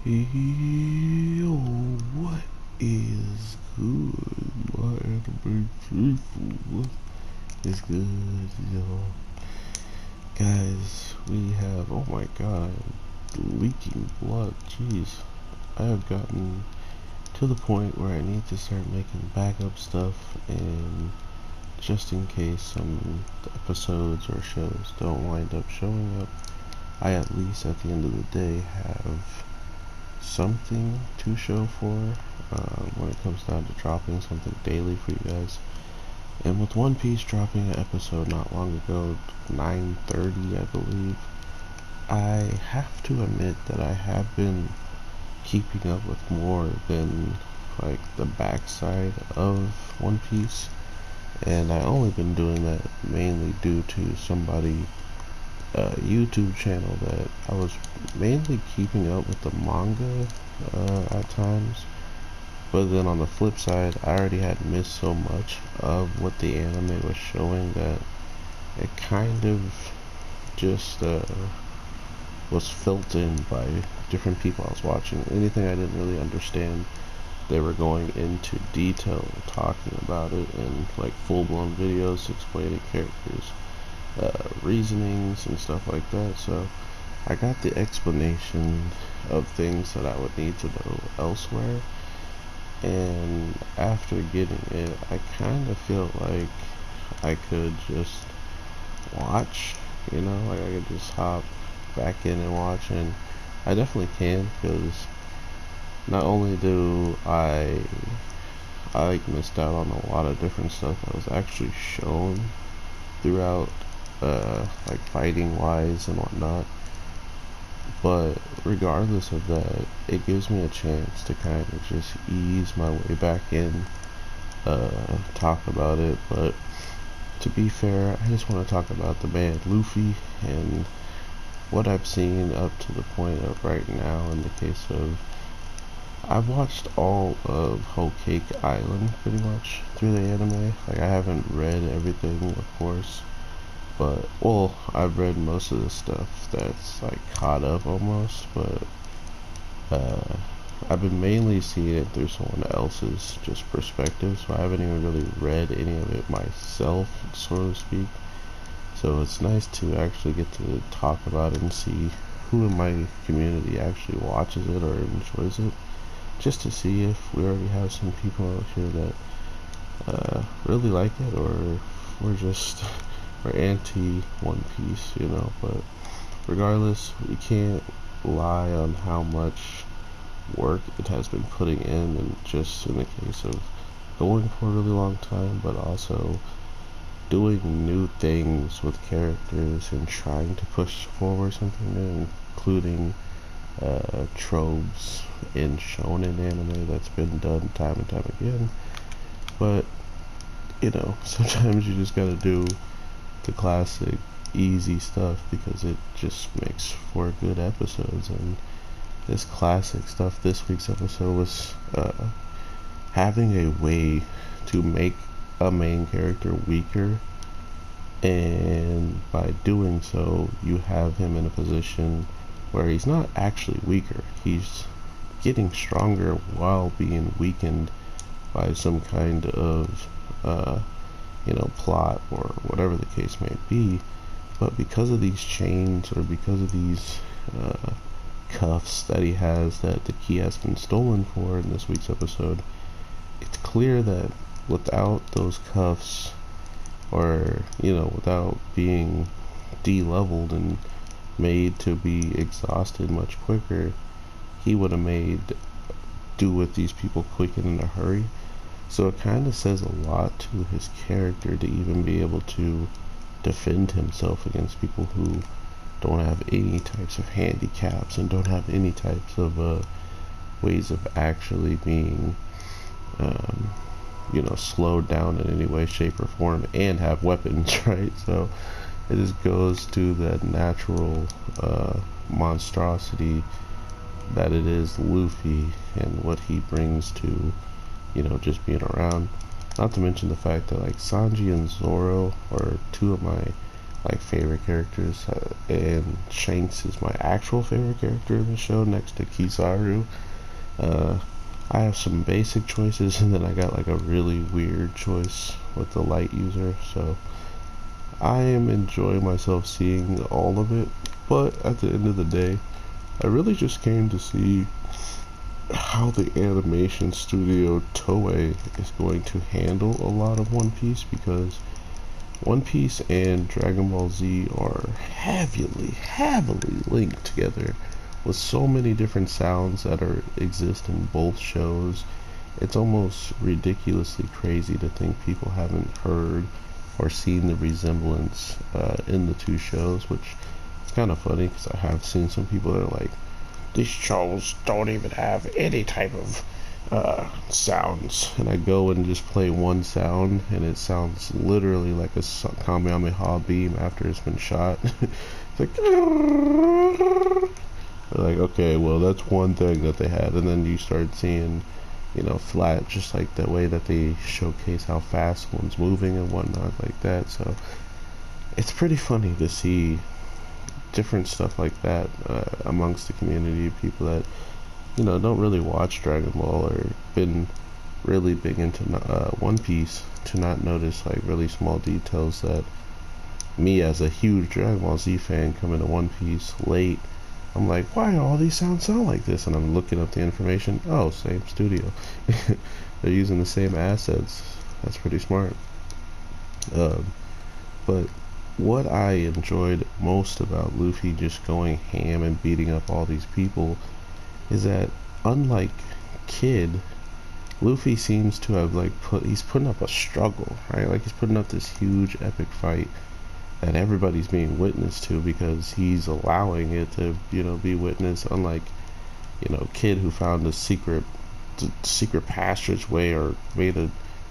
Yo, what is good, my anime people? What is good, y'all? Guys, we have, oh my god, leaking blood, jeez. I have gotten to the point where I need to start making backup stuff, and just in case some episodes or shows don't wind up showing up, I at least at the end of the day have something to show for when it comes down to dropping something daily for you guys. And with One Piece dropping an episode not long ago, 9:30 I believe, I have to admit that I have been keeping up with more than like the backside of One Piece, and I only been doing that mainly due to somebody YouTube channel that I was mainly keeping up with the manga at times, but then on the flip side, I already had missed so much of what the anime was showing that it kind of just was filled in by different people I was watching. Anything I didn't really understand, they were going into detail talking about it in like full-blown videos explaining characters reasonings and stuff like that. So I got the explanation of things that I would need to know elsewhere, and after getting it, I kind of feel like I could just watch, like I could just hop back in and watch, and I definitely can, because not only do I like missed out on a lot of different stuff that was actually shown throughout like fighting wise and whatnot, but regardless of that, it gives me a chance to kind of just ease my way back in, talk about it. But to be fair, I just want to talk about the man Luffy and what I've seen up to the point of right now. In the case of, I've watched all of Whole Cake Island pretty much through the anime. Like, I haven't read everything, of course, but, well, I've read most of the stuff that's like caught up almost, but I've been mainly seeing it through someone else's just perspective, so I haven't even really read any of it myself, so to speak. So it's nice to actually get to talk about it and see who in my community actually watches it or enjoys it, just to see if we already have some people out here that really like it, or we're just we're anti One Piece, but regardless, we can't lie on how much work it has been putting in, and just in the case of going for a really long time, but also doing new things with characters and trying to push forward something new, including tropes in shonen anime that's been done time and time again. But sometimes you just gotta do the classic easy stuff because it just makes for good episodes. And this classic stuff, this week's episode, was having a way to make a main character weaker, and by doing so you have him in a position where he's not actually weaker, he's getting stronger while being weakened by some kind of plot or whatever the case may be. But because of these chains, or because of these cuffs that he has that the key has been stolen for in this week's episode, it's clear that without those cuffs, or without being de-leveled and made to be exhausted much quicker, he would have made do with these people quick and in a hurry. So it kind of says a lot to his character to even be able to defend himself against people who don't have any types of handicaps and don't have any types of ways of actually being slowed down in any way, shape, or form, and have weapons, right? So it just goes to that natural monstrosity that it is Luffy, and what he brings to just being around. Not to mention the fact that like Sanji and Zoro are two of my like favorite characters, and Shanks is my actual favorite character in the show next to Kizaru. Uh, I have some basic choices, and then I got like a really weird choice with the light user, so I am enjoying myself seeing all of it. But at the end of the day, I really just came to see how the animation studio Toei is going to handle a lot of One Piece, because One Piece and Dragon Ball Z are heavily linked together with so many different sounds that exist in both shows. It's almost ridiculously crazy to think people haven't heard or seen the resemblance in the two shows, which is kind of funny because I have seen some people that are like, these shows don't even have any type of sounds, and I go and just play one sound and it sounds literally like a Kamehameha beam after it's been shot. It's like okay, well that's one thing that they had, and then you start seeing, you know, flat, just like the way that they showcase how fast one's moving and whatnot like that. So it's pretty funny to see different stuff like that amongst the community of people that, you know, don't really watch Dragon Ball or been really big into One Piece, to not notice like really small details that me, as a huge Dragon Ball Z fan, coming to One Piece late, I'm like, why do all these sounds sound like this? And I'm looking up the information. Oh, same studio. They're using the same assets. That's pretty smart. But what I enjoyed most about Luffy just going ham and beating up all these people is that, unlike Kid, Luffy seems to have like he's putting up a struggle, right? Like he's putting up this huge epic fight that everybody's being witness to, because he's allowing it to, you know, be witnessed. Unlike, you know, Kid, who found a secret passageway or made a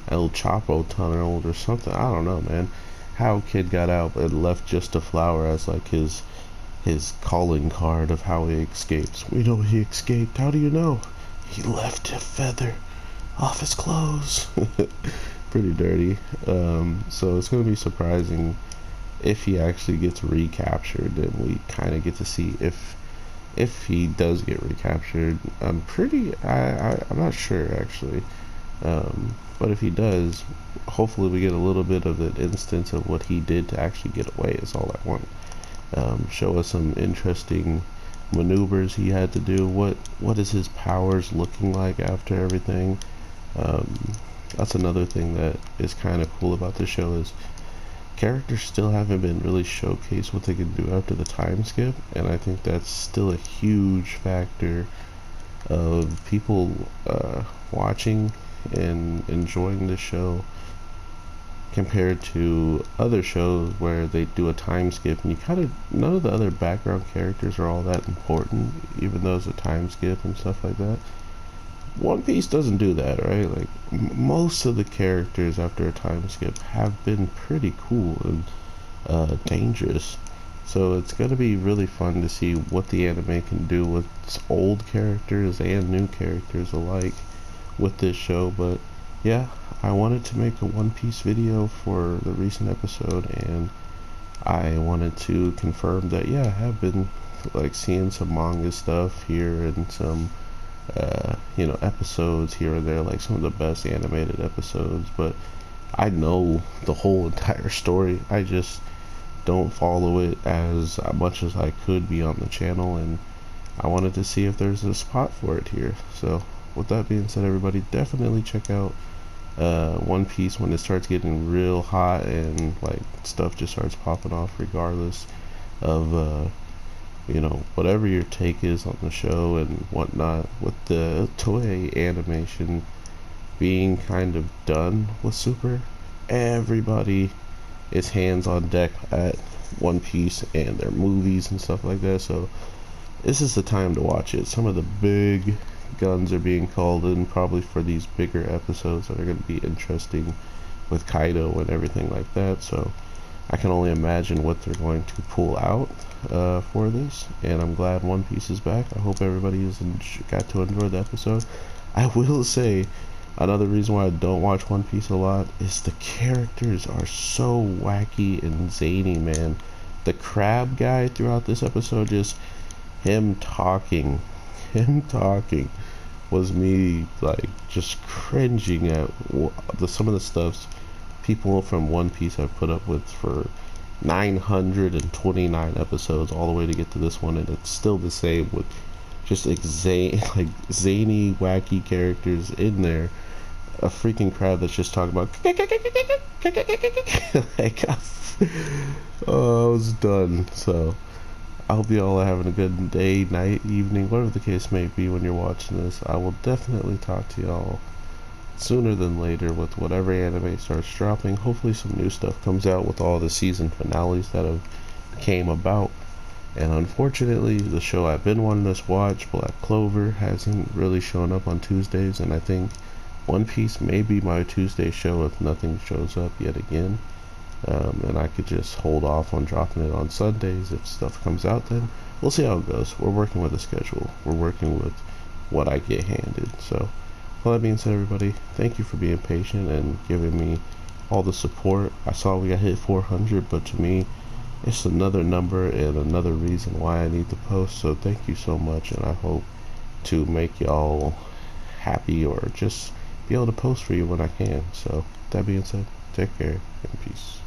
El Chapo tunnel or something. I don't know, man. How Kid got out but left just a flower as like his calling card of how he escaped. We know he escaped. How do you know? He left a feather off his clothes. Pretty dirty. So it's going to be surprising if he actually gets recaptured, and we kind of get to see if he does get recaptured. I'm not sure actually. But if he does, hopefully we get a little bit of an instance of what he did to actually get away, is all I want. Show us some interesting maneuvers he had to do. What is his powers looking like after everything? That's another thing that is kind of cool about the show, is characters still haven't been really showcased what they can do after the time skip, and I think that's still a huge factor of people watching and enjoying the show, compared to other shows where they do a time skip and none of the other background characters are all that important, even though it's a time skip and stuff like that. One Piece doesn't do that, right? Like most of the characters after a time skip have been pretty cool and dangerous. So it's gonna be really fun to see what the anime can do with old characters and new characters alike with this show. But yeah, I wanted to make a One Piece video for the recent episode, and I wanted to confirm that yeah, I have been like seeing some manga stuff here and some you know, episodes here and there, like some of the best animated episodes, but I know the whole entire story. I just don't follow it as much as I could be on the channel, and I wanted to see if there's a spot for it here. So with that being said, everybody, definitely check out One Piece when it starts getting real hot and like stuff just starts popping off, regardless of you know, whatever your take is on the show and whatnot. With the Toei animation being kind of done with Super, everybody is hands on deck at One Piece and their movies and stuff like that. So this is the time to watch it. Some of the big guns are being called in, probably for these bigger episodes that are going to be interesting with Kaido and everything like that. So I can only imagine what they're going to pull out for this, and I'm glad One Piece is back. I hope everybody got to enjoy the episode. I will say, Another reason why I don't watch One Piece a lot is the characters are so wacky and zany, man. The crab guy throughout this episode, just him talking, him talking was me like just cringing at some of the stuff people from One Piece have put up with for 929 episodes all the way to get to this one, and it's still the same with just like zany, wacky characters in there. A freaking crowd that's just talking about like, oh, I was done. So I hope you all are having a good day, night, evening, whatever the case may be when you're watching this. I will definitely talk to y'all sooner than later with whatever anime starts dropping. Hopefully some new stuff comes out with all the season finales that have came about. And unfortunately, the show I've been wanting to watch, Black Clover, hasn't really shown up on Tuesdays, and I think One Piece may be my Tuesday show if nothing shows up yet again. And I could just hold off on dropping it on Sundays if stuff comes out then. We'll see how it goes. We're working with a schedule. We're working with what I get handed. So, all that being said, everybody, thank you for being patient and giving me all the support. I saw we got hit 400, but to me, it's another number and another reason why I need to post. So thank you so much, and I hope to make y'all happy or just be able to post for you when I can. So that being said, take care and peace.